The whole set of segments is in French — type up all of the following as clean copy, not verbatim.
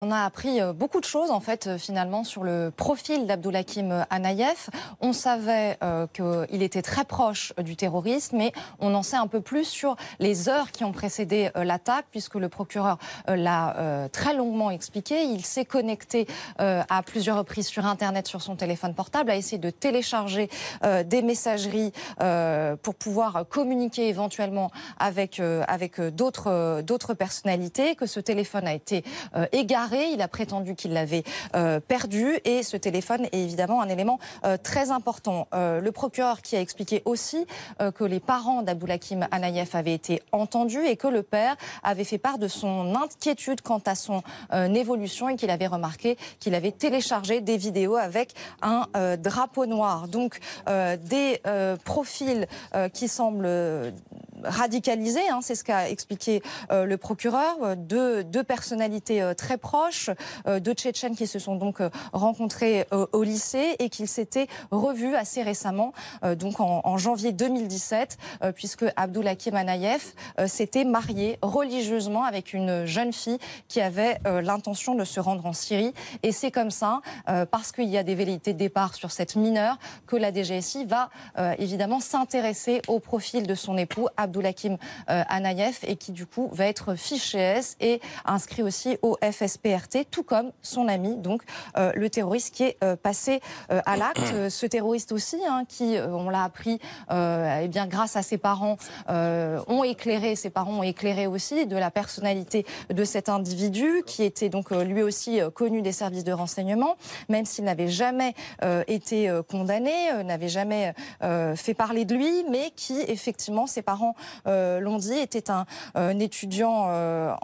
On a appris beaucoup de choses en fait finalement sur le profil d'Abdoulhakim Anaïef. On savait qu'il était très proche du terrorisme, mais on en sait un peu plus sur les heures qui ont précédé l'attaque, puisque le procureur l'a très longuement expliqué. Il s'est connecté à plusieurs reprises sur Internet, sur son téléphone portable, a essayé de télécharger des messageries pour pouvoir communiquer éventuellement avec d'autres personnalités, que ce téléphone a été égaré. Il a prétendu qu'il l'avait perdu et ce téléphone est évidemment un élément très important. Le procureur qui a expliqué aussi que les parents d'Abdoulhakim Anaïef avaient été entendus et que le père avait fait part de son inquiétude quant à son évolution et qu'il avait remarqué qu'il avait téléchargé des vidéos avec un drapeau noir. Donc des profils qui semblent radicalisés, hein, c'est ce qu'a expliqué le procureur, deux personnalités très proches, deux Tchétchènes qui se sont donc rencontrés au lycée et qu'ils s'étaient revus assez récemment, donc en janvier 2017, puisque Abdoulhakim Anaïef s'était marié religieusement avec une jeune fille qui avait l'intention de se rendre en Syrie. Et c'est comme ça, parce qu'il y a des velléités de départ sur cette mineure, que la DGSI va évidemment s'intéresser au profil de son époux, Abdoulhakim Anaïef, et qui du coup va être fiché S et inscrit aussi au FSPRT, tout comme son ami, donc le terroriste qui est passé à l'acte. Ce terroriste aussi, hein, qui, on l'a appris, eh bien, grâce à ses parents, ses parents ont éclairé aussi de la personnalité de cet individu, qui était donc lui aussi connu des services de renseignement, même s'il n'avait jamais été condamné, n'avait jamais fait parler de lui, mais qui, effectivement, ses parents l'ont dit, était un étudiant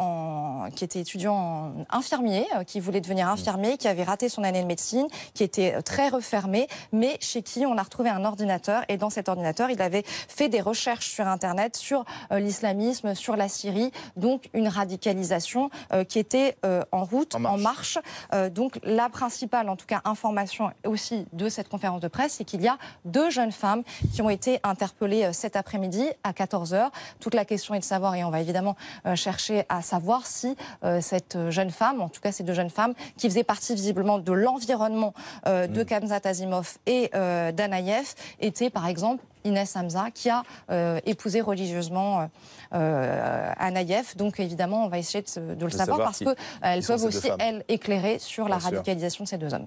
qui était étudiant infirmier, qui voulait devenir infirmier, qui avait raté son année de médecine, qui était très refermé, mais chez qui on a retrouvé un ordinateur. Et dans cet ordinateur, il avait fait des recherches sur Internet, sur l'islamisme, sur la Syrie, donc une radicalisation qui était en route, en marche. Donc la principale, en tout cas, information aussi de cette conférence de presse, c'est qu'il y a deux jeunes femmes qui ont été interpellées cet après-midi à 14h. Toute la question est de savoir, et on va évidemment chercher à savoir si cette jeune femme, en tout cas ces deux jeunes femmes, qui faisaient partie visiblement de l'environnement de Khamzat Azimov et d'Anaïef, étaient par exemple Inès Hamza, qui a épousé religieusement Anaïef. Donc évidemment, on va essayer de le savoir parce qu'elles peuvent aussi, elles, éclairer sur la radicalisation de ces deux hommes.